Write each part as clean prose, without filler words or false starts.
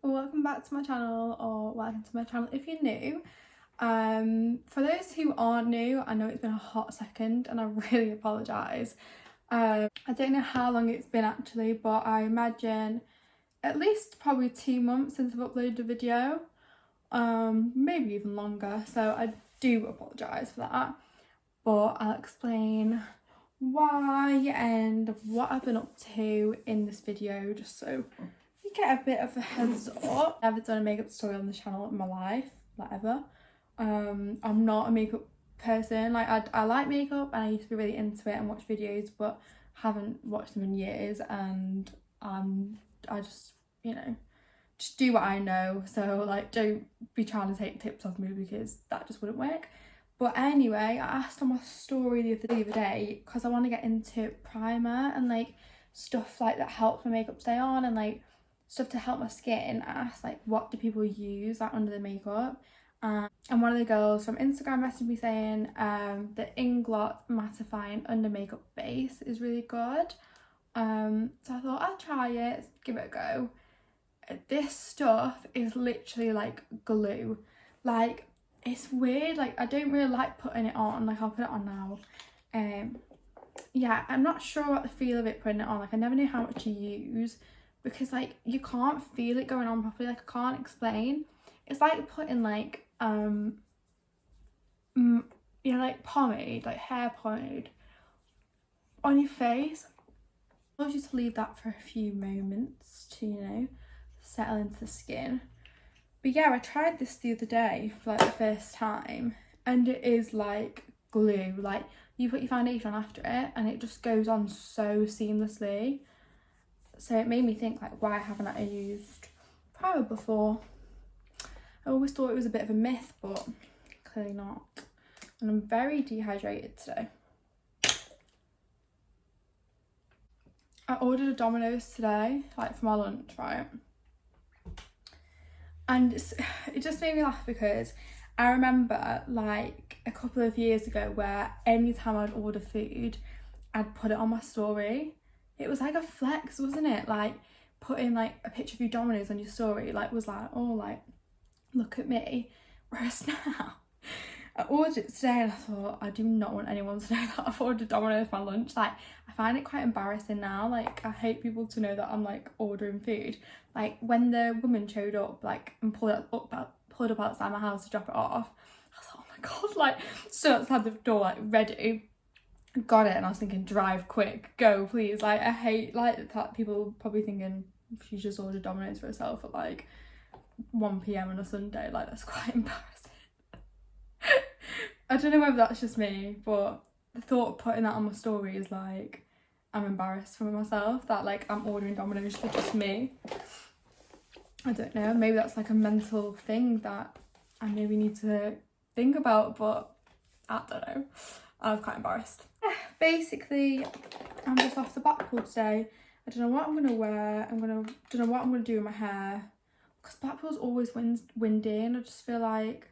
welcome back to my channel, or welcome to my channel if you're new. For those who aren't new, I know it's been a hot second and I really apologise. I don't know how long it's been actually, but I imagine at least probably 2 months since I've uploaded a video, maybe even longer, so I do apologise for that, but I'll explain why and what I've been up to in this video, just so you get a bit of a heads up. I've never done a makeup tutorial on the channel in my life, like ever. I'm not a makeup person. Like I like makeup and I used to be really into it and watch videos, but haven't watched them in years, and I just, you know, just do what I know. So like, don't be trying to take tips off me because that just wouldn't work. But anyway, I asked on my story the other day because I want to get into primer and like stuff like that helps my makeup stay on, and like stuff to help my skin. I asked like, what do people use like under the makeup? And one of the girls from Instagram messaged me saying the Inglot mattifying under makeup base is really good. So I thought I'd try it, give it a go. This stuff is literally like glue. Like, it's weird, like I don't really like putting it on. Like, I'll put it on now. Yeah, I'm not sure what the feel of it putting it on. Like, I never know how much to use because like you can't feel it going on properly. Like, I can't explain. It's like putting like you know, like pomade, like hair pomade on your face. I want you to leave that for a few moments to, you know, settle into the skin. But yeah, I tried this the other day for like the first time, and it is like glue. Like, you put your foundation on after it and it just goes on so seamlessly. So it made me think, like, why haven't I used primer before? I always thought it was a bit of a myth, but clearly not. And I'm very dehydrated today. I ordered a Domino's today, like for my lunch, right? And it just made me laugh because I remember like a couple of years ago where anytime I'd order food, I'd put it on my story. It was like a flex, wasn't it? Like, putting like a picture of your Domino's on your story, like, was like, oh, like, look at me. Whereas now, I ordered it today and I thought, I do not want anyone to know that I've ordered Domino's for my lunch. Like, I find it quite embarrassing now. Like, I hate people to know that I'm like ordering food. Like, when the woman showed up, like, and pulled up outside my house to drop it off, I was like, oh my god, like, stood outside the door, like, ready, got it, and I was thinking, drive quick, go please. Like, I hate like that people probably thinking she just ordered Domino's for herself at like 1 PM on a Sunday. Like, that's quite embarrassing. I don't know whether that's just me, but the thought of putting that on my story is like, I'm embarrassed for myself that like I'm ordering Domino's for just me. I don't know, maybe that's like a mental thing that I maybe need to think about, but I don't know. I was quite embarrassed. Basically, I'm just off to Blackpool today. I don't know what I'm gonna wear. Don't know what I'm gonna do with my hair, because Blackpool's always windy, and I just feel like,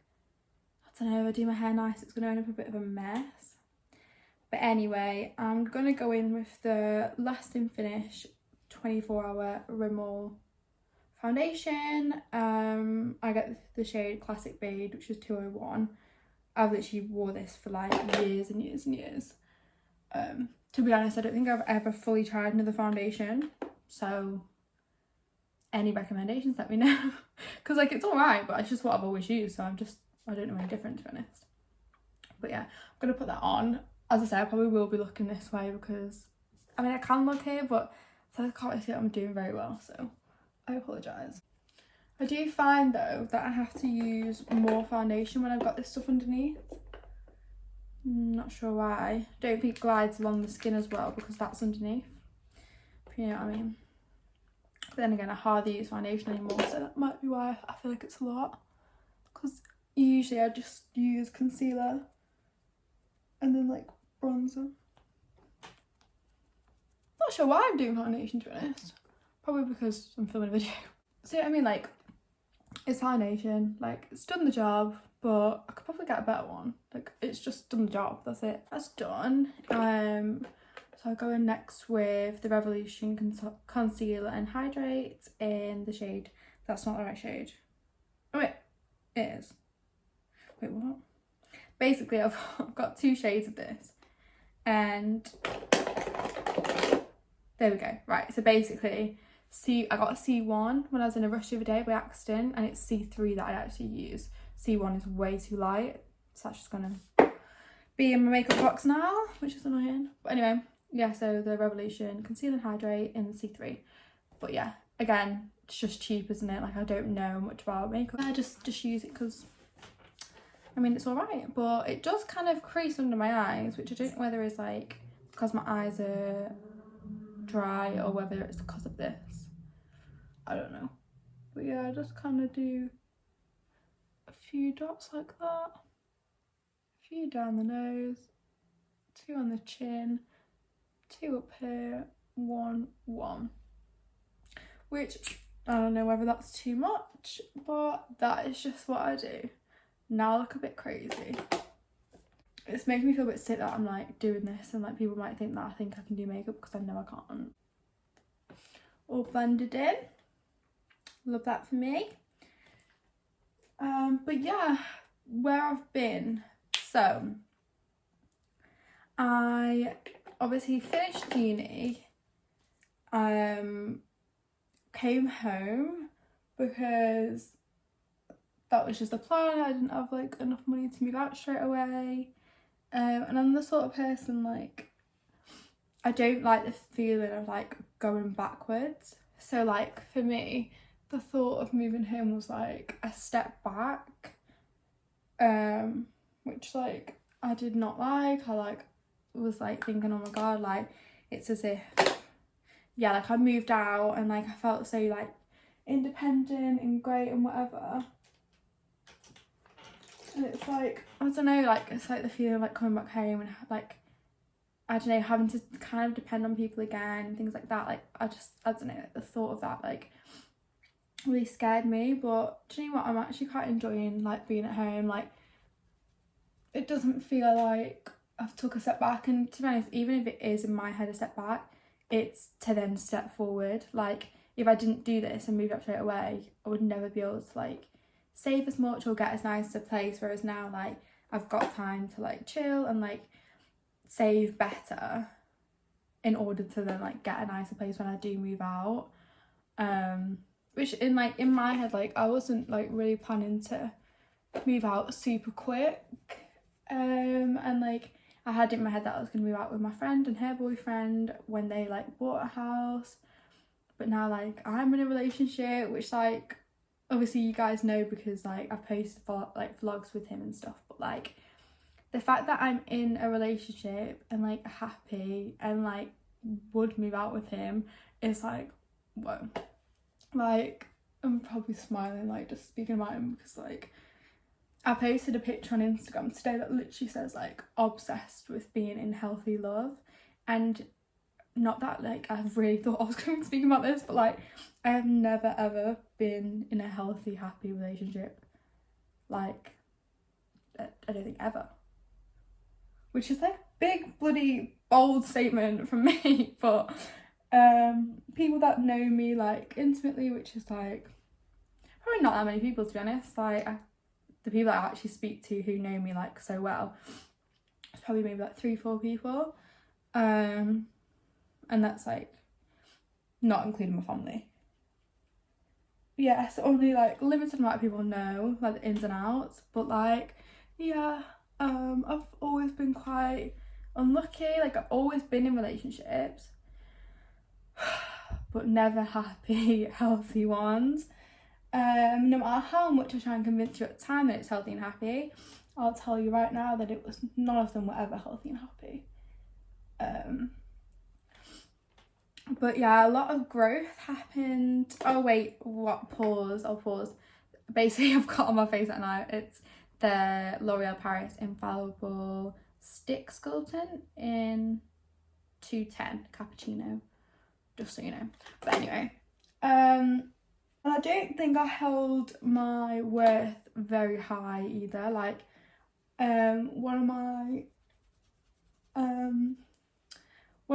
I don't know, if I do my hair nice, it's gonna end up a bit of a mess. But anyway, I'm gonna go in with the Lasting Finish 24-hour Rimmel foundation. I get the shade Classic Beige, which is 201. I've literally wore this for like years and years and years. To be honest, I don't think I've ever fully tried another foundation, so any recommendations, let me know. Because like, it's alright, but it's just what I've always used, so I don't know any different, to be honest. But yeah, I'm gonna put that on. As I said, I probably will be looking this way because, I mean, I can look here, but I can't really see what I'm doing very well, so I apologise. I do find though that I have to use more foundation when I've got this stuff underneath. Not sure why. Don't think it glides along the skin as well because that's underneath, if you know what I mean. But then again, I hardly use foundation anymore, so that might be why I feel like it's a lot. Because usually I just use concealer and then like bronzer. Not sure why I'm doing foundation, to be honest. Probably because I'm filming a video. So I mean, like, it's foundation, like, it's done the job, but I could probably get a better one. Like, it's just done the job, that's it. That's done. So I'll go in next with the Revolution Concealer and Hydrate in the shade That's not the right shade. Oh wait, it is. Wait, what? Basically, I've got 2 shades of this, and there we go. Right, so basically, I got a C1 when I was in a rush the other day by accident, and it's C3 that I actually use. C1 is way too light, so that's just gonna be in my makeup box now, which is annoying. But anyway, yeah, so the Revolution Conceal and Hydrate in the C3. But yeah, again, it's just cheap, isn't it? Like, I don't know much about makeup. I just use it because, I mean, it's alright, but it does kind of crease under my eyes, which I don't know whether it's like because my eyes are dry or whether it's because of this. I don't know. But yeah, I just kind of do a few dots like that. A few down the nose, 2 on the chin, 2 up here, 1, 1. Which, I don't know whether that's too much, but that is just what I do. Now I look a bit crazy. It's making me feel a bit sick that I'm like doing this, and like people might think that I think I can do makeup because I know I can't. All blended in. Love that for me. But yeah, where I've been. So, I obviously finished uni. Came home because that was just the plan. I didn't have like enough money to move out straight away. And I'm the sort of person, like, I don't like the feeling of like going backwards. So like for me, the thought of moving home was like a step back, which like I did not like. I like was like thinking, oh my god, like it's as if, yeah, like I moved out and like I felt so like independent and great and whatever. And it's like, I don't know, like it's like the feeling of like coming back home and like, I don't know, having to kind of depend on people again and things like that. Like I don't know, the thought of that like really scared me. But do you know what, I'm actually quite enjoying like being at home. Like it doesn't feel like I've took a step back, and to be honest, even if it is in my head a step back, it's to then step forward. Like if I didn't do this and moved up straight away, I would never be able to like save as much or get as nice a place, whereas now like I've got time to like chill and like save better in order to then like get a nicer place when I do move out. Which in my head, like I wasn't like really planning to move out super quick, and like I had in my head that I was gonna move out with my friend and her boyfriend when they like bought a house. But now like I'm in a relationship, which like obviously you guys know because like I've posted like vlogs with him and stuff, but like the fact that I'm in a relationship and like happy and like would move out with him is like, whoa. Like I'm probably smiling like just speaking about him because like I posted a picture on Instagram today that literally says like obsessed with being in healthy love, and not that like I've really thought I was going to be speaking about this, but like I have never ever been in a healthy, happy relationship. Like I don't think ever. Which is like a big bloody bold statement from me, but people that know me like intimately, which is like probably not that many people to be honest, like the people that I actually speak to who know me like so well, it's probably maybe like 3-4 people, and that's like not including my family. Yes, only like limited amount of people know like the ins and outs, but like yeah, I've always been quite unlucky. Like I've always been in relationships but never happy, healthy ones. No matter how much I try and convince you at the time that it's healthy and happy, I'll tell you right now that it was none of them were ever healthy and happy. But yeah, a lot of growth happened. Oh wait, what? Pause. I'll pause. Basically, I've got on my face right now, it's the L'Oreal Paris Infallible Stick Sculptant in 210 cappuccino, just so you know. But anyway, I don't think I held my worth very high either. Like one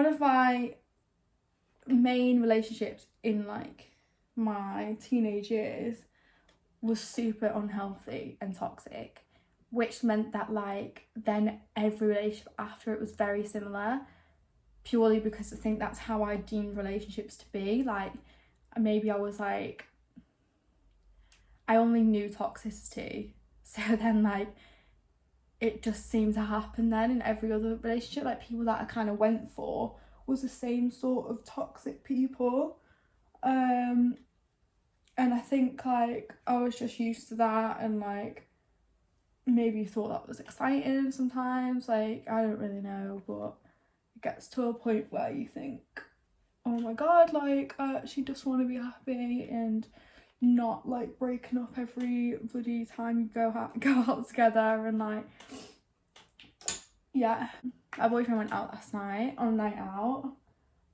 of my main relationships in like my teenage years was super unhealthy and toxic, which meant that like then every relationship after it was very similar, purely because I think that's how I deemed relationships to be. Like maybe I was like, I only knew toxicity, so then like it just seemed to happen then in every other relationship. Like people that I kind of went for was the same sort of toxic people, and I think like I was just used to that, and like maybe thought that was exciting sometimes, like I don't really know, but it gets to a point where you think, oh my god, like I actually just want to be happy and not like breaking up every bloody time you go out together. And like, yeah, my boyfriend went out last night on a night out,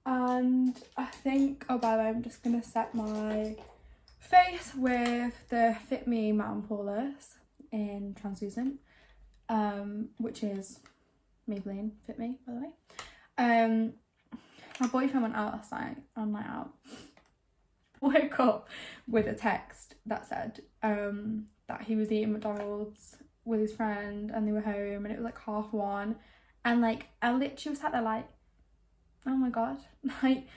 and I think, oh by the way, I'm just gonna set my face with the Fit Me Matte Poreless in translucent, which is Maybelline Fit Me, by the way. My boyfriend went out last night on night out. Woke up with a text that said that he was eating McDonald's with his friend and they were home, and it was like 1:30, and like I literally was sat there like, oh my god, like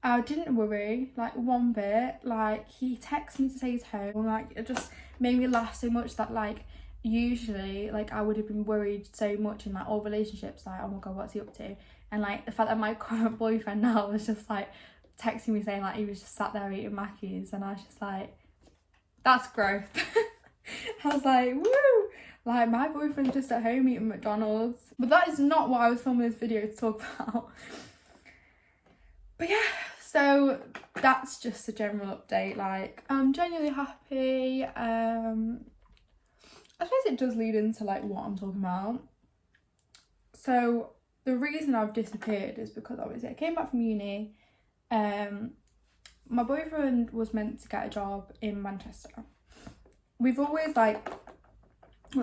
I didn't worry like one bit. Like he texted me to say he's home, and like it just made me laugh so much that like usually like I would have been worried so much in like all relationships, like oh my god, what's he up to? And like the fact that my current boyfriend now was just like texting me saying like he was just sat there eating Mackies, and I was just like, that's growth. I was like, woo, like my boyfriend's just at home eating McDonald's. But that is not what I was filming this video to talk about. But yeah, so that's just a general update. Like I'm genuinely happy. I suppose it does lead into like what I'm talking about. So the reason I've disappeared is because obviously I came back from uni. My boyfriend was meant to get a job in Manchester. We've always like,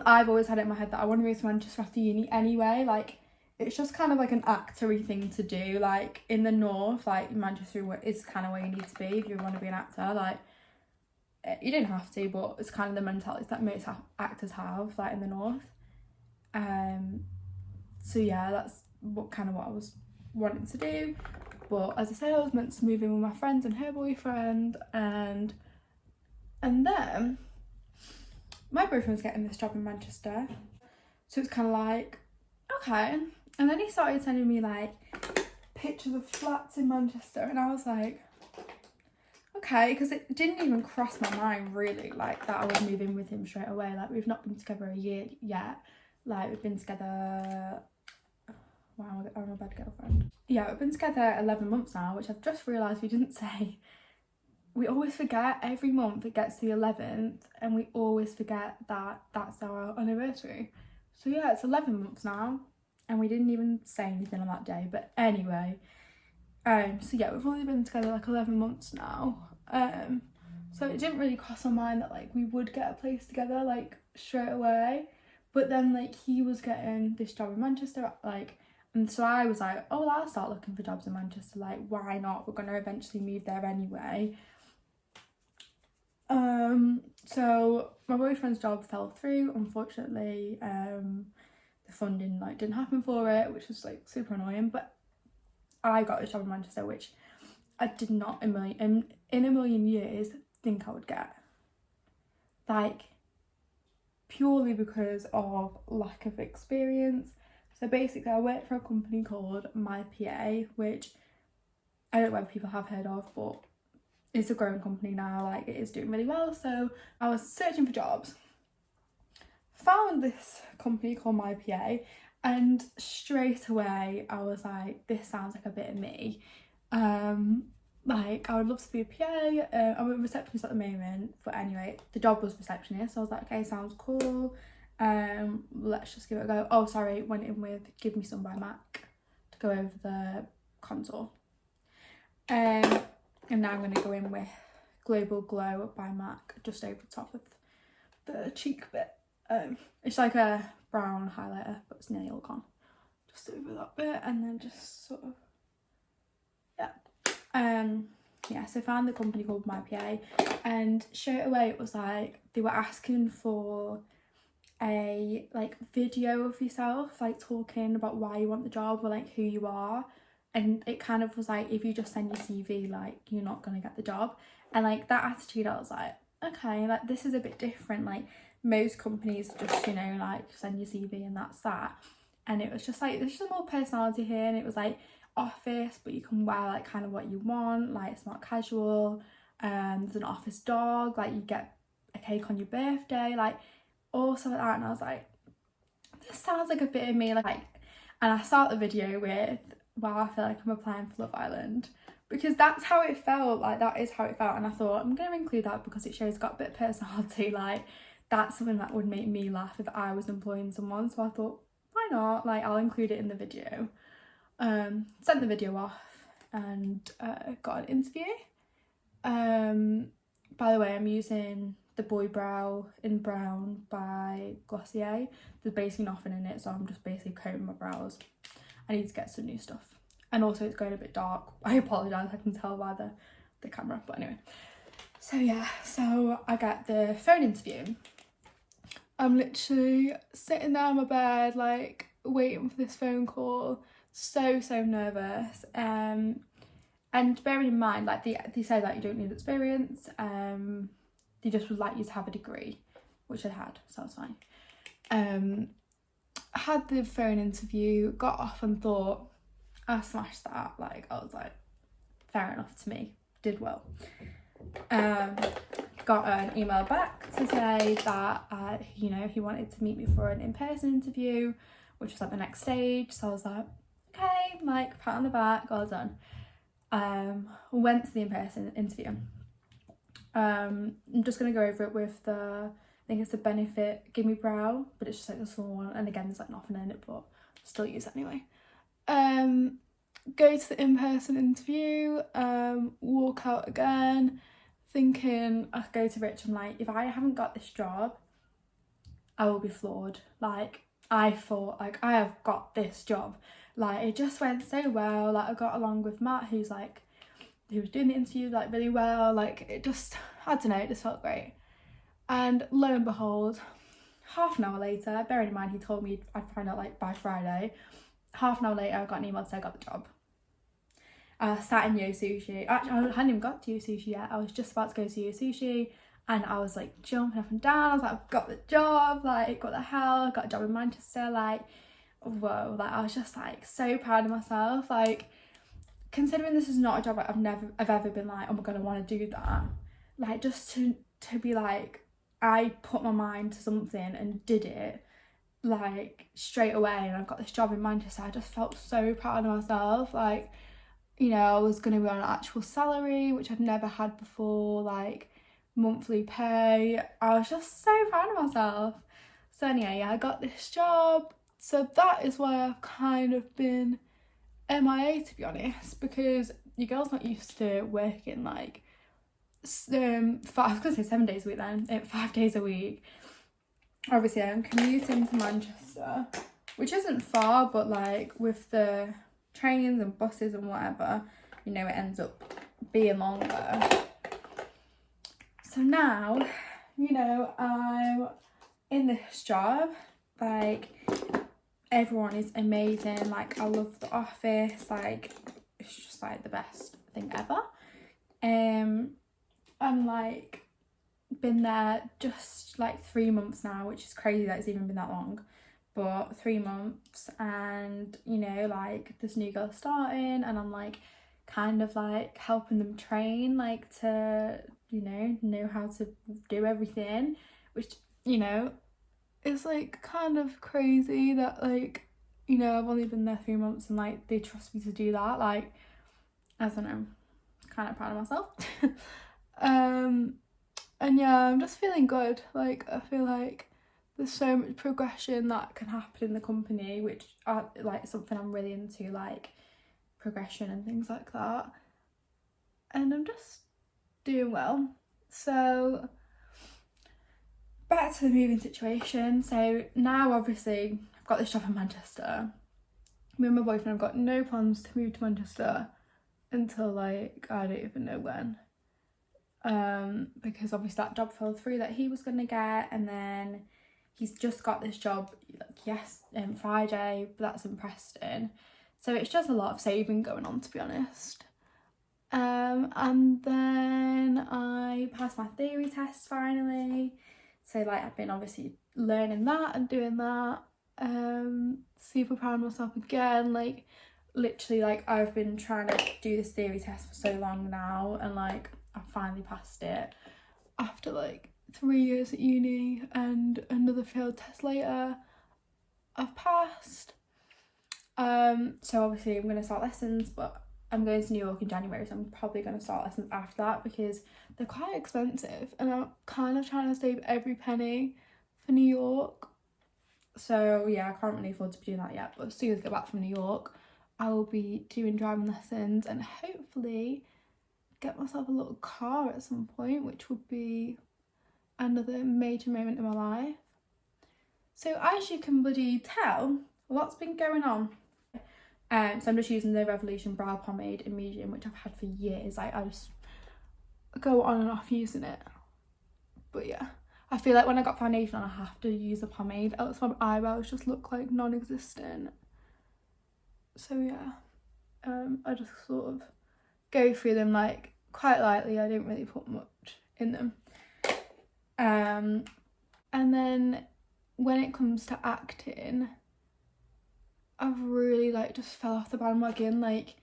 I've always had it in my head that I want to move to Manchester after uni anyway. Like it's just kind of like an actory thing to do. Like in the north, like Manchester is kind of where you need to be if you want to be an actor. Like you don't have to, but it's kind of the mentality that most actors have, like in the north. So yeah, that's what I was wanting to do. But as I said, I was meant to move in with my friends and her boyfriend, and then my boyfriend was getting this job in Manchester, so it's kind of like, okay. And then he started sending me like pictures of flats in Manchester, and I was like, okay, because it didn't even cross my mind really like that I would move in with him straight away. Like we've not been together a year yet. Like we've been together, wow, I'm a bad girlfriend. Yeah, we've been together 11 months now, which I've just realised we didn't say. We always forget every month it gets to the 11th, and we always forget that that's our anniversary. So yeah, it's 11 months now, and we didn't even say anything on that day. But anyway, so yeah, we've only been together like 11 months now. So it didn't really cross my mind that like we would get a place together like straight away. But then like he was getting this job in Manchester, like, and so I was like, oh well, I'll start looking for jobs in Manchester, like why not, we're gonna eventually move there anyway. So my boyfriend's job fell through, unfortunately. The funding like didn't happen for it, which was like super annoying. But I got a job in Manchester, which I did not in a million years think I would get. Like purely because of lack of experience. So basically I work for a company called My PA, which I don't know whether people have heard of, but it's a growing company now, like it is doing really well. So I was searching for jobs, found this company called My PA, and straight away I was like, this sounds like a bit of me. Like I would love to be a PA. I'm a receptionist at the moment, but anyway, the job was receptionist, so I was like, okay, sounds cool. Let's just give it a go. Oh sorry, went in with Give Me Some by MAC to go over the contour. And now I'm going to go in with Global Glow by MAC just over the top of the cheek bit. It's like a brown highlighter, but it's nearly all gone. Just over that bit, and then just sort of, yeah. yeah, so I found the company called My PA, and straight away it was like they were asking for a like video of yourself, like talking about why you want the job or like who you are. And it kind of was like, if you just send your CV, like you're not gonna get the job. And like that attitude, I was like, okay, like this is a bit different. Like most companies just, you know, like send your CV and that's that. And it was just like, there's just more personality here. And it was like office, but you can wear like kind of what you want, like it's not casual. There's an office dog, like you get a cake on your birthday, like all stuff like that. And I was like, this sounds like a bit of me, like, and I start the video with, wow, I feel like I'm applying for Love Island, because that's how it felt. Like that is how it felt. And I thought I'm going to include that because it shows got a bit of personality. Like that's something that would make me laugh if I was employing someone. So I thought, why not? Like I'll include it in the video. Sent the video off and got an interview. By the way, I'm using the Boy Brow in Brown by Glossier. There's basically nothing in it, so I'm just basically coating my brows. I need to get some new stuff. And also it's going a bit dark. I apologise, I can tell by the camera, but anyway. So yeah, so I got the phone interview. I'm literally sitting there on my bed, like waiting for this phone call. So nervous. And bearing in mind, like they say that you don't need experience. They just would like you to have a degree, which I had, so that's fine. Had the phone interview, got off and thought, I smashed that. Like I was like, fair enough to me, did well. Got an email back to say that you know, he wanted to meet me for an in-person interview, which was like the next stage. So I was like, okay, like pat on the back, well done. Went to the in-person interview. I'm just going to go over it with I think it's the Benefit Gimme Brow, but it's just like the small one, and again there's like nothing in it, but still use it anyway. Go to the in-person interview, walk out again thinking, I go to Rich, I'm like, if I haven't got this job, I will be floored. Like I thought, like I have got this job. Like it just went so well. Like I got along with Matt, who was doing the interview like really well. Like it just, I don't know, it just felt great. And lo and behold, half an hour later, bearing in mind he told me I'd find out like by Friday, half an hour later I got an email to say I got the job. I sat in Yo Sushi. Actually, I hadn't even got to Yo Sushi yet. I was just about to go to Yo Sushi and I was like jumping up and down. I was like, I've got the job, like what the hell, I got a job in Manchester, like whoa. Like I was just like so proud of myself, like considering this is not a job like I've ever been like, oh my god, I want to do that. Like just to be like, I put my mind to something and did it like straight away, and I've got this job in Manchester. I just felt so proud of myself. Like, you know, I was going to be on an actual salary, which I've never had before, like monthly pay. I was just so proud of myself. So anyway, yeah, I got this job. So that is why I've kind of been MIA, to be honest, because your girl's not used to working like I was gonna say 7 days a week then, 5 days a week. Obviously I'm commuting to Manchester, which isn't far, but like with the trains and buses and whatever, you know, it ends up being longer. So now, you know, I'm in this job, like everyone is amazing, like I love the office, like it's just like the best thing ever. I'm like been there just like 3 months now, which is crazy that it's even been that long, but 3 months. And you know, like this new girl starting and I'm like kind of like helping them train, like to, you know how to do everything, which, you know, is like kind of crazy that, like, you know, I've only been there 3 months and like they trust me to do that. Like I don't know, kind of proud of myself. And yeah, I'm just feeling good. Like I feel like there's so much progression that can happen in the company, which are like something I'm really into, like progression and things like that. And I'm just doing well. So back to the moving situation. So now obviously I've got this job in Manchester. Me and my boyfriend have got no plans to move to Manchester until like I don't even know when, because obviously that job fell through that he was gonna get, and then he's just got this job like Friday, but that's in Preston, so it's just a lot of saving going on, to be honest. And then I passed my theory test finally, so like I've been obviously learning that and doing that. Super proud of myself again, like literally like I've been trying to do this theory test for so long now, and like I finally passed it after like 3 years at uni and another failed test later. I've passed. So obviously I'm going to start lessons, but I'm going to New York in January, so I'm probably going to start lessons after that because they're quite expensive, and I'm kind of trying to save every penny for New York. So yeah, I can't really afford to be doing that yet, but as soon as I get back from New York, I will be doing driving lessons and hopefully get myself a little car at some point, which would be another major moment in my life. So as you can bloody tell, a lot's been going on. So I'm just using the Revolution Brow Pomade in medium, which I've had for years. Like I just go on and off using it. But yeah, I feel like when I got foundation on, I have to use a pomade, else my eyebrows just look like non-existent. So yeah, I just sort of go through them like quite lightly. I don't really put much in them. And then when it comes to acting, I've really like just fell off the bandwagon. Like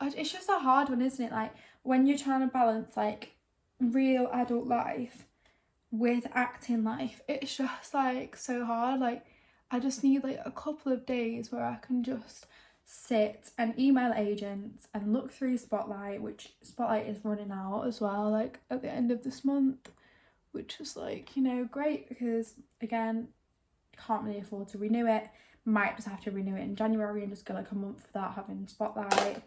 it's just a hard one, isn't it? Like when you're trying to balance like real adult life with acting life, it's just like so hard. Like I just need like a couple of days where I can just sit and email agents and look through Spotlight, which Spotlight is running out as well, like at the end of this month, which is like, you know, great because again, can't really afford to renew it. Might just have to renew it in January and just go like a month without having Spotlight,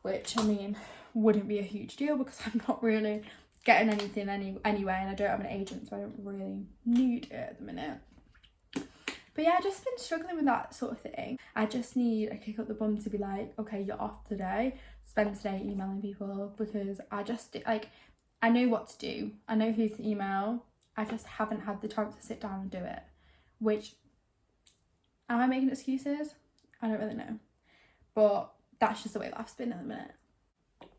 which I mean wouldn't be a huge deal because I'm not really getting anything anyway, and I don't have an agent, so I don't really need it at the minute. But yeah, I've just been struggling with that sort of thing. I just need a kick up the bum to be like, okay, you're off today, spend today emailing people, because I just like, I know what to do, I know who to email, I just haven't had the chance to sit down and do it. Which, am I making excuses? I don't really know, but that's just the way life's been at the minute.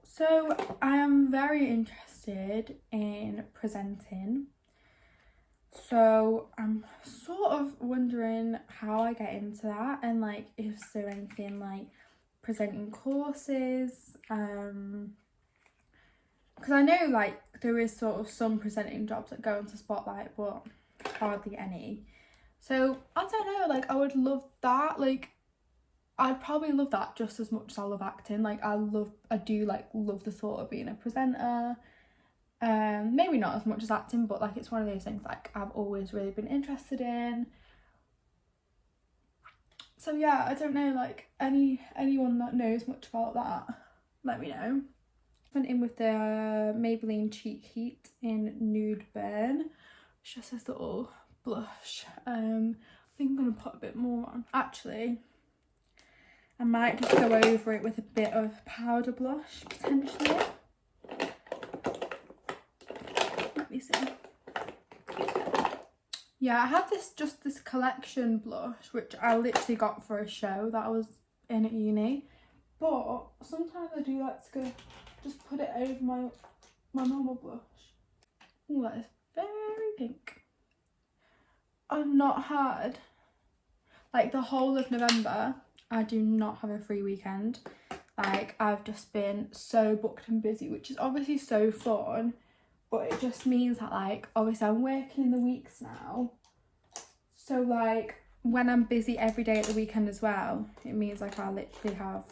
So I am very interested in presenting, so I'm sort of wondering how I get into that, and like if there anything like presenting courses, because I know like there is sort of some presenting jobs that go into Spotlight, but hardly any. So I don't know, like I would love that. Like I'd probably love that just as much as I love acting. Like I do love the thought of being a presenter. Maybe not as much as acting, but like it's one of those things like I've always really been interested in. So yeah, I don't know, like anyone that knows much about that, let me know. Went in with the Maybelline Cheek Heat in Nude Burn. It's just this little blush. I think I'm gonna put a bit more on. Actually, I might just go over it with a bit of powder blush potentially. Let me see. Yeah, I have this collection blush which I literally got for a show that I was in at uni, but sometimes I do like to go just put it over my normal blush. Oh, that is very pink. I've not had, like the whole of November, I do not have a free weekend. Like I've just been so booked and busy, which is obviously so fun, but it just means that like obviously I'm working in the weeks now, so like when I'm busy every day at the weekend as well, it means like I literally have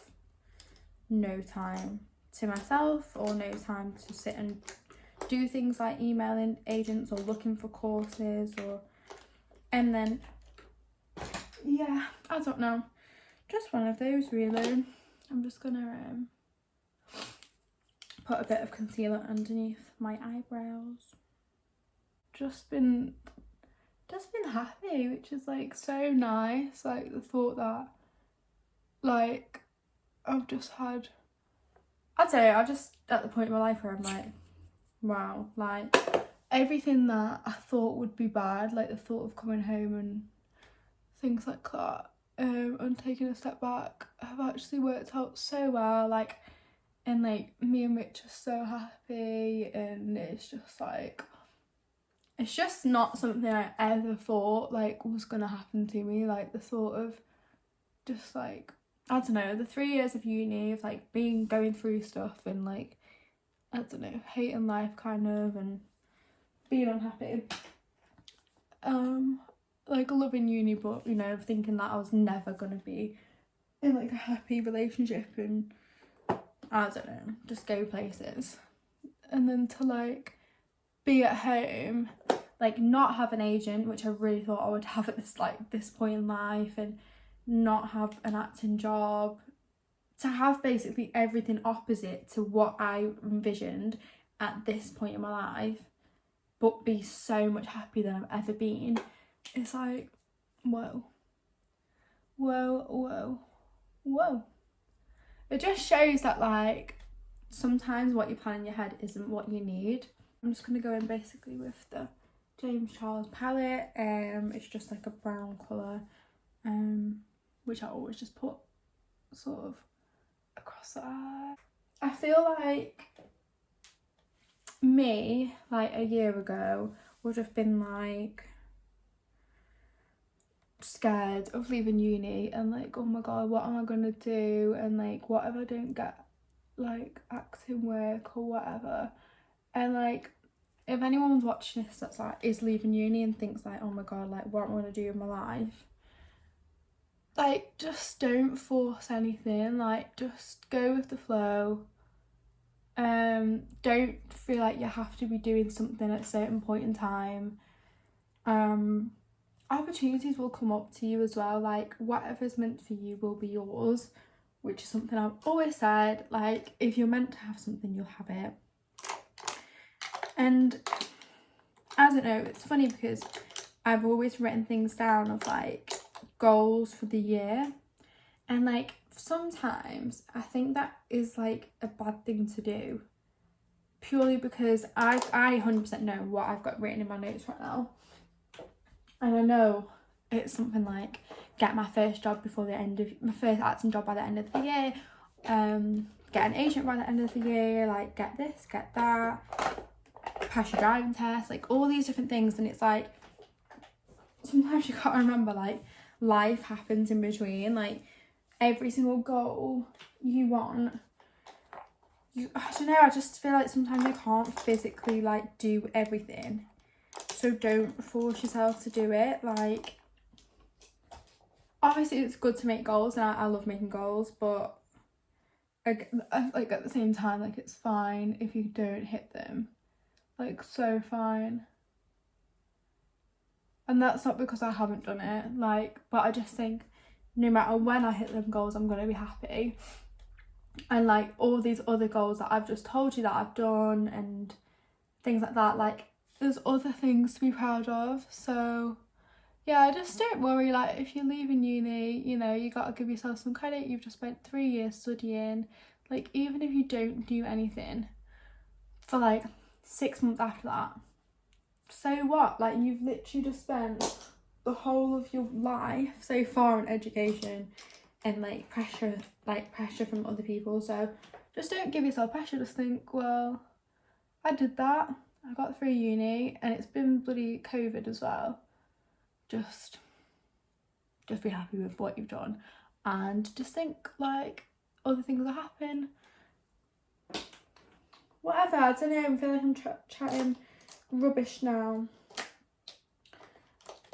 no time to myself or no time to sit and do things like emailing agents or looking for courses, or and then yeah, I don't know, just one of those really. I'm just gonna put a bit of concealer underneath my eyebrows. Just been happy, which is like so nice. Like the thought that like I've just had, I'd say I'm just at the point in my life where I'm like, wow, like everything that I thought would be bad, like the thought of coming home and things like that, and taking a step back, have actually worked out so well, like, and like me and Rich are so happy, and it's just like, it's just not something I ever thought like was gonna happen to me, like the thought of just like, I don't know, the 3 years of uni of like going through stuff and like, I don't know, hating life kind of and being unhappy, like loving uni, but you know, thinking that I was never gonna be in like a happy relationship and I don't know, just go places, and then to like be at home, like not have an agent, which I really thought I would have at this point in life, and not have an acting job, to have basically everything opposite to what I envisioned at this point in my life, but be so much happier than I've ever been. It's like, whoa, whoa, whoa, whoa. It just shows that like sometimes what you plan in your head isn't what you need. I'm just gonna go in basically with the James Charles palette. It's just like a brown colour, which I always just put sort of across the eye. I feel like me, like a year ago, would have been like scared of leaving uni and like, oh my god, what am I gonna do, and like what if I don't get like acting work or whatever. And like, if anyone's watching this that's like is leaving uni and thinks like, oh my god, like what am I gonna do with my life, like just don't force anything, like just go with the flow. Don't feel like you have to be doing something at a certain point in time. Opportunities will come up to you as well, like whatever's meant for you will be yours, which is something I've always said, like if you're meant to have something, you'll have it. And I don't know, it's funny because I've always written things down of like goals for the year, and like sometimes I think that is like a bad thing to do, purely because I 100% know what I've got written in my notes right now, and I know it's something like get my first job before the end of my first acting job by the end of the year, get an agent by the end of the year, like get this, get that, pass your driving test, like all these different things. And it's like sometimes you can't remember, like life happens in between, like every single goal you want, I don't know, I just feel like sometimes you can't physically like do everything, so don't force yourself to do it. Like obviously it's good to make goals, and I love making goals, but like at the same time, like it's fine if you don't hit them, like so fine. And that's not because I haven't done it, like, but I just think no matter when I hit them goals, I'm gonna be happy. And like all these other goals that I've just told you that I've done and things like that, like there's other things to be proud of. So yeah, just don't worry, like if you're leaving uni, you know, you gotta give yourself some credit. You've just spent 3 years studying. Like even if you don't do anything for like 6 months after that, so what? Like you've literally just spent the whole of your life so far on education and like pressure from other people. So just don't give yourself pressure. Just think, well, I did that, I got through uni, and it's been bloody COVID as well. Just be happy with what you've done, and just think like other things will happen. Whatever, I don't know, I feel like I'm chatting rubbish now.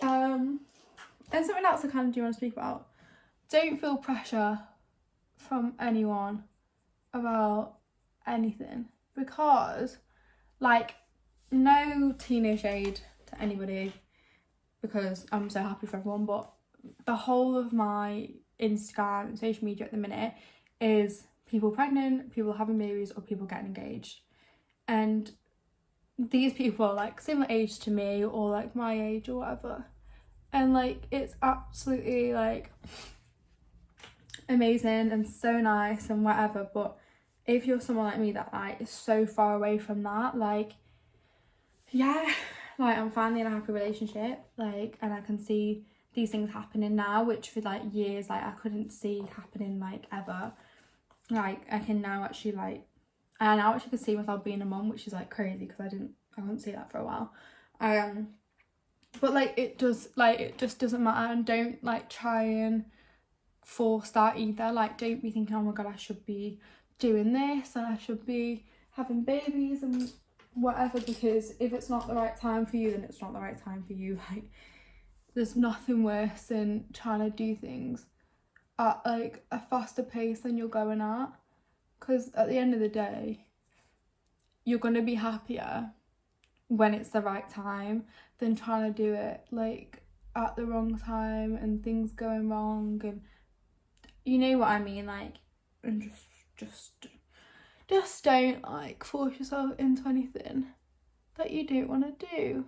And something else I kind of do want to speak about, don't feel pressure from anyone about anything, because like no teenage shade to anybody, because I'm so happy for everyone, but the whole of my Instagram and social media at the minute is people pregnant, people having babies, or people getting engaged. And these people are like similar age to me, or like my age or whatever, and like it's absolutely like amazing and so nice and whatever, but if you're someone like me that like is so far away from that, like, yeah, like I'm finally in a happy relationship, like, and I can see these things happening now, which for like years like I couldn't see happening like ever. Like I can now actually like, I now actually can see myself being a mum, which is like crazy because I couldn't see that for a while. But like it just doesn't matter, and don't like try and force that either. Like don't be thinking, oh my god, I should be doing this and I should be having babies and whatever, because if it's not the right time for you, then it's not the right time for you. Like there's nothing worse than trying to do things at like a faster pace than you're going at, because at the end of the day you're going to be happier when it's the right time than trying to do it like at the wrong time and things going wrong, and you know what I mean, like, and just don't like force yourself into anything that you don't want to do.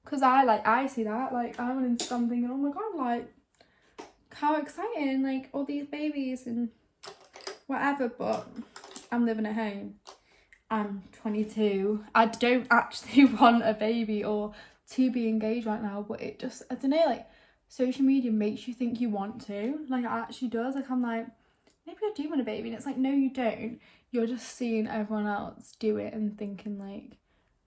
Because I see that, like I'm on Instagram thinking, oh my god, like how exciting, like all these babies and whatever, but I'm living at home. I'm 22. I don't actually want a baby or to be engaged right now, but it just, I don't know, like social media makes you think you want to, like it actually does. Like I'm like, maybe I do want a baby, and it's like, no you don't. You're just seeing everyone else do it and thinking like,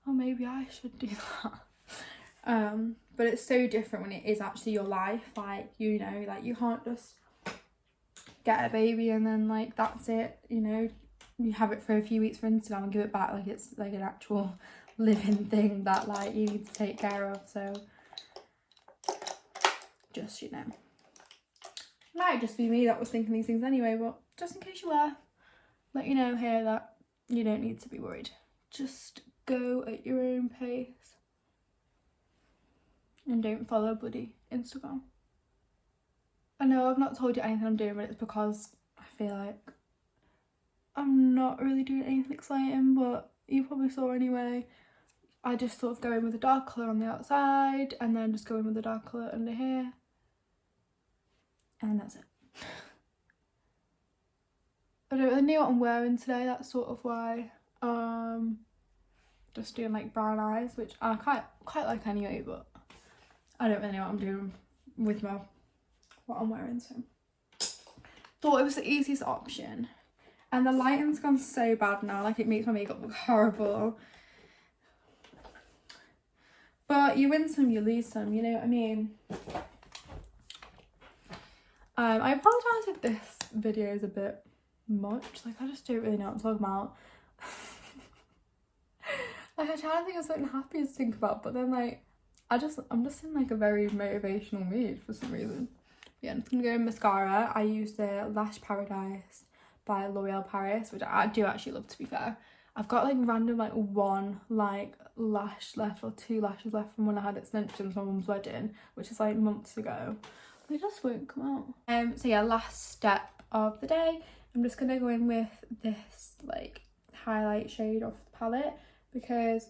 oh maybe I should do that. But it's so different when it is actually your life, like, you know, like you can't just get a baby and then like that's it, you know, you have it for a few weeks for Instagram and give it back. Like it's like an actual living thing that like you need to take care of. So just, you know, might just be me that was thinking these things anyway, but just in case you were, let you know here that you don't need to be worried. Just go at your own pace and don't follow bloody Instagram. I know I've not told you anything I'm doing, but it's because I feel like I'm not really doing anything exciting, but you probably saw anyway. I just sort of go in with a dark colour on the outside and then just go in with a dark colour under here, and that's it. I don't really know what I'm wearing today, that's sort of why. Just doing like brown eyes, which I quite like anyway, but I don't really know what I'm doing with what I'm wearing, so thought it was the easiest option. And the lighting's gone so bad now, like it makes my makeup look horrible. But you win some, you lose some, you know what I mean? I apologise if this video is a bit much, like I just don't really know what I'm talking about. Like I try to think of something happy to think about, but then like I'm just in like a very motivational mood for some reason. Yeah, I'm just gonna go in mascara. I use the Lash Paradise by L'Oreal Paris, which I do actually love, to be fair. I've got like random like one like lash left or two lashes left from when I had extensions for my mum's wedding, which is like months ago. They just won't come out. So yeah, last step of the day, I'm just gonna go in with this like highlight shade off the palette because,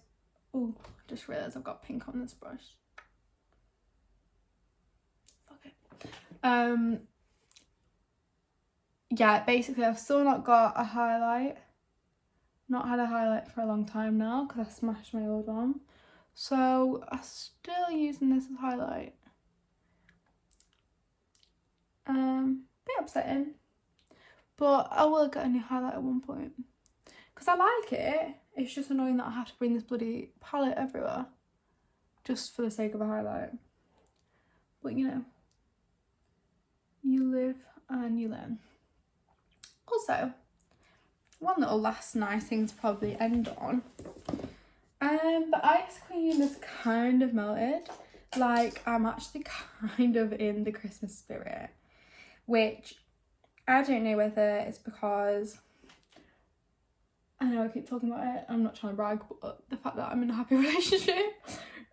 oh, I just realised I've got pink on this brush. Okay. Yeah, basically I've still not got a highlight. Not had a highlight for a long time now because I smashed my old one. So I'm still using this as highlight. Bit upsetting. But I will get a new highlight at one point. Because I like it. It's just annoying that I have to bring this bloody palette everywhere. Just for the sake of a highlight. But you know. You live and you learn. Also, one little last nice thing to probably end on. The ice cream is kind of melted. Like, I'm actually kind of in the Christmas spirit. Which, I don't know whether it's because, I know I keep talking about it, I'm not trying to brag, but the fact that I'm in a happy relationship.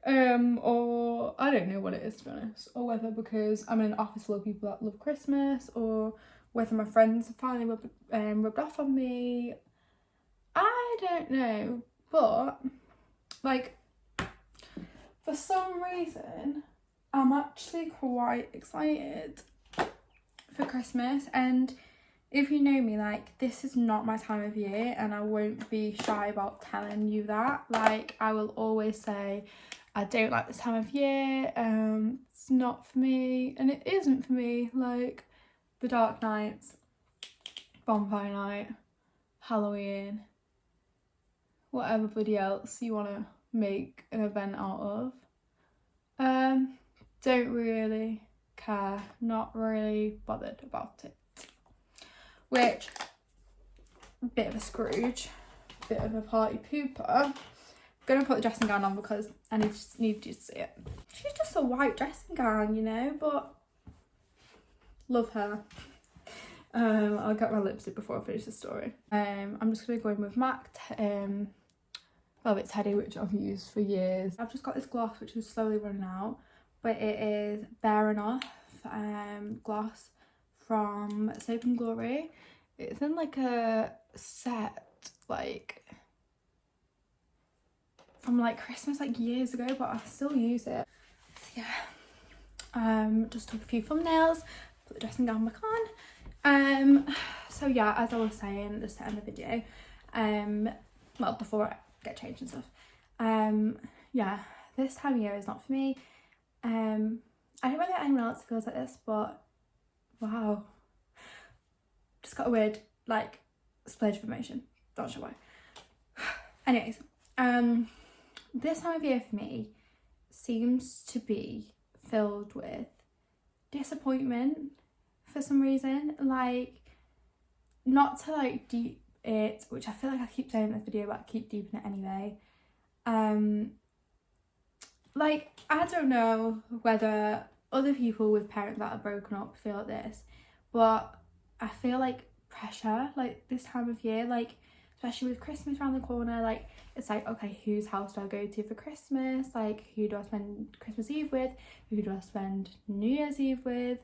Or I don't know what it is, to be honest. Or whether because I'm in an office full of people that love Christmas, or whether my friends have finally rubbed off on me. I don't know, but like for some reason I'm actually quite excited for Christmas, and if you know me, like, this is not my time of year, and I won't be shy about telling you that. Like, I will always say I don't like this time of year, it's not for me, and it isn't for me. Like, the dark nights, bonfire night, Halloween, whatever bloody else you want to make an event out of, don't really care, not really bothered about it. Which, bit of a Scrooge, bit of a party pooper. I'm gonna put the dressing gown on because I need you to see it. She's just a white dressing gown, you know, but love her. I'll get my lipstick before I finish the story. I'm just gonna go in with MAC Velvet Teddy, which I've used for years. I've just got this gloss which is slowly running out, but it is Bare Enough gloss from Soap and Glory. It's in like a set, like from like Christmas, like years ago, but I still use it. So yeah, just took a few thumbnails, put the dressing gown back on. So yeah, as I was saying at the start of the video, well, before I get changed and stuff, yeah, this time of year is not for me. I don't know whether anyone else feels like this, but wow, just got a weird, like, splurge of emotion. Not sure why. Anyways, this time of year for me seems to be filled with disappointment for some reason. Like, not to like deep it, which I feel like I keep saying in this video, but I keep deeping it anyway. Like, I don't know whether other people with parents that are broken up feel like this, but I feel like pressure, like, this time of year, like, especially with Christmas around the corner, like, it's like, okay, whose house do I go to for Christmas? Like, who do I spend Christmas Eve with? Who do I spend New Year's Eve with?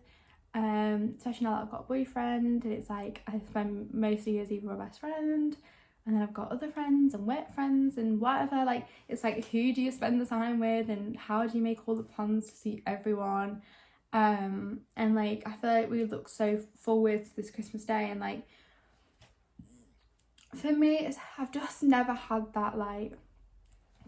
Especially now that I've got a boyfriend, and it's like I spend most of New Year's Eve with my best friend, and then I've got other friends and work friends and whatever. Like, it's like, who do you spend the time with, and how do you make all the plans to see everyone? And like, I feel like we look so forward to this Christmas day, and like, for me, I've just never had that like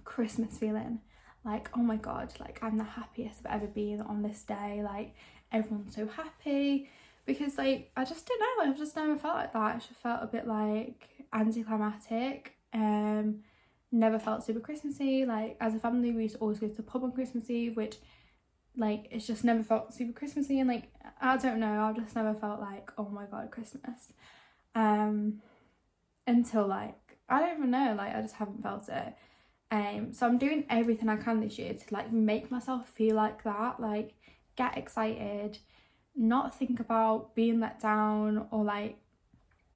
Christmas feeling. Like, oh my god, like, I'm the happiest I've ever been on this day. Like, everyone's so happy, because like, I just don't know, like, I've just never felt like that. It just felt a bit like anticlimactic. Never felt super Christmassy. Like, as a family, we used to always go to the pub on Christmas Eve, which, like, it's just never felt super Christmassy. And like, I don't know, I've just never felt like, oh my god, Christmas. Until like, I don't even know, like, I just haven't felt it. So I'm doing everything I can this year to like make myself feel like that, like, get excited, not think about being let down, or like,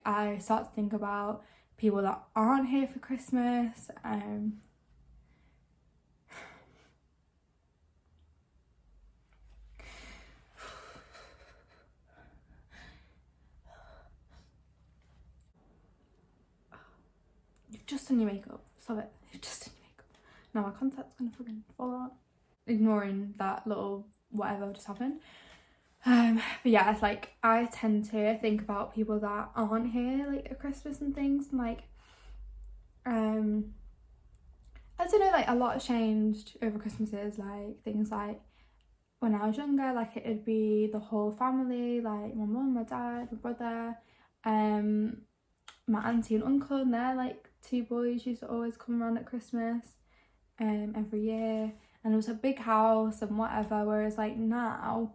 I start to think about people that aren't here for Christmas. You've just done your makeup, stop it, you've just done your makeup. Now my contact's gonna fucking fall out. Ignoring that little whatever just happened. But yeah, it's like, I tend to think about people that aren't here like at Christmas and things, and like, I don't know, like, a lot has changed over Christmases. Like, things like when I was younger, like, it'd be the whole family, like my mum, my dad, my brother, my auntie and uncle, and they're like 2 boys used to always come around at Christmas every year, and it was a big house and whatever. Whereas like now,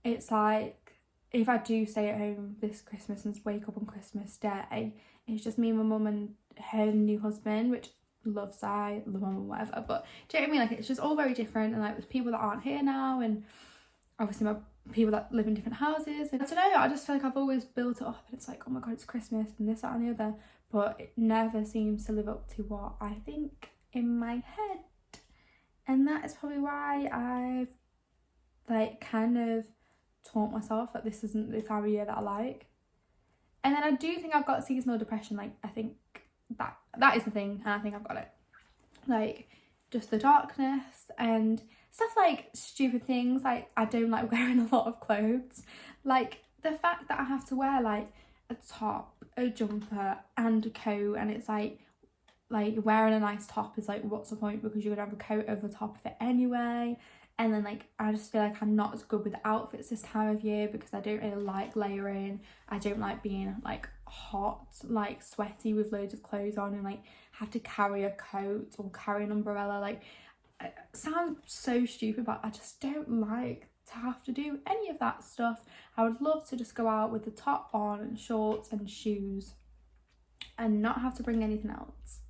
it's like, if I do stay at home this Christmas and wake up on Christmas Day, it's just me, my mum and her new husband, which loves, I love mum and whatever, but do you know what I mean? Like, it's just all very different, and like, there's people that aren't here now, and obviously my people that live in different houses, and I don't know, I just feel like I've always built it up, and it's like, oh my god, it's Christmas and this, that and the other, but it never seems to live up to what I think in my head. And that is probably why I've like kind of taught myself that this isn't the time of year that I like. And then I do think I've got seasonal depression. Like, I think that is the thing, and I think I've got it. Like, just the darkness and stuff, like stupid things, like I don't like wearing a lot of clothes. Like, the fact that I have to wear like a top, a jumper and a coat, and it's like wearing a nice top is like, what's the point, because you're gonna have a coat over the top of it anyway. And then like I just feel like I'm not as good with outfits this time of year because I don't really like layering. I don't like being like hot, like sweaty with loads of clothes on and like have to carry a coat or carry an umbrella. Like, it sounds so stupid, but I just don't like to have to do any of that stuff. I would love to just go out with the top on and shorts and shoes and not have to bring anything else.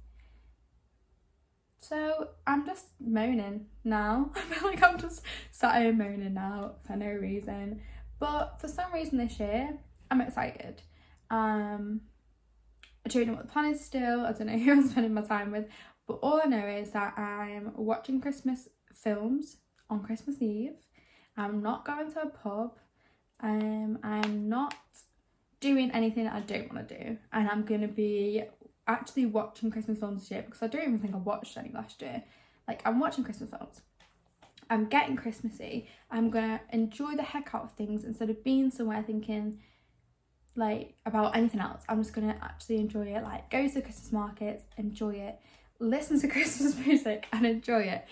So I'm just moaning now. I feel like I'm just sat here moaning now for no reason. But for some reason this year, I'm excited. I don't know what the plan is still. I don't know who I'm spending my time with. But all I know is that I'm watching Christmas films on Christmas Eve. I'm not going to a pub. I'm not doing anything I don't want to do. And I'm going to be actually watching Christmas films this year because I don't even think I watched any last year. Like, I'm watching Christmas films. I'm getting Christmassy. I'm gonna enjoy the heck out of things instead of being somewhere thinking like about anything else. I'm just gonna actually enjoy it. Like, go to the Christmas markets, enjoy it, listen to Christmas music and enjoy it.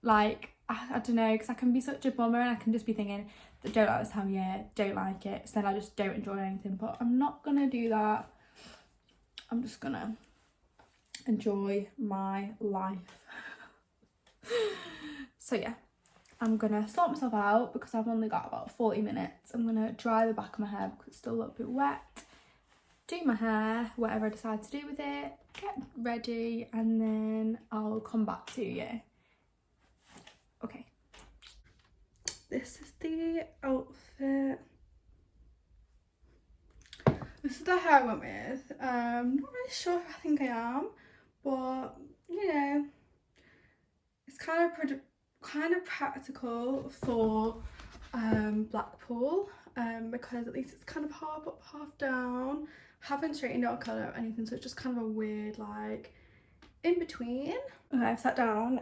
Like, I don't know, because I can be such a bummer and I can just be thinking that don't like this time of year, don't like it, so then I just don't enjoy anything. But I'm not gonna do that. I'm just gonna enjoy my life. So yeah, I'm gonna sort myself out because I've only got about 40 minutes. I'm gonna dry the back of my hair because it's still a little bit wet, do my hair, whatever I decide to do with it, get ready, and then I'll come back to you. Okay. This is the outfit. This is the hair I went with. I'm not really sure if I think I am, but you know, it's kind of practical for Blackpool, because at least it's kind of half up, half down. Haven't straightened out colour or anything, so it's just kind of a weird like in between. Okay, I've sat down.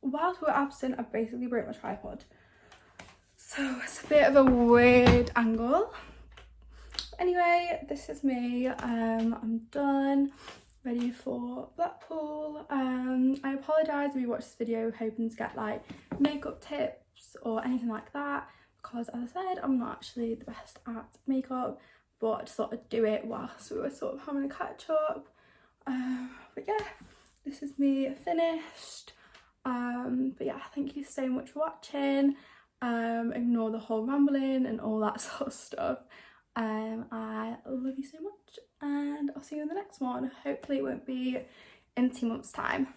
Whilst we were absent, I basically broke my tripod, so it's a bit of a weird angle. Anyway, this is me. I'm done, ready for Blackpool. I apologise if you watched this video hoping to get like makeup tips or anything like that, because as I said, I'm not actually the best at makeup, but I just thought I'd do it whilst we were sort of having a catch up. But yeah, this is me finished. But yeah, thank you so much for watching. Ignore the whole rambling and all that sort of stuff. I love you so much and I'll see you in the next one. Hopefully it won't be in 2 months' time.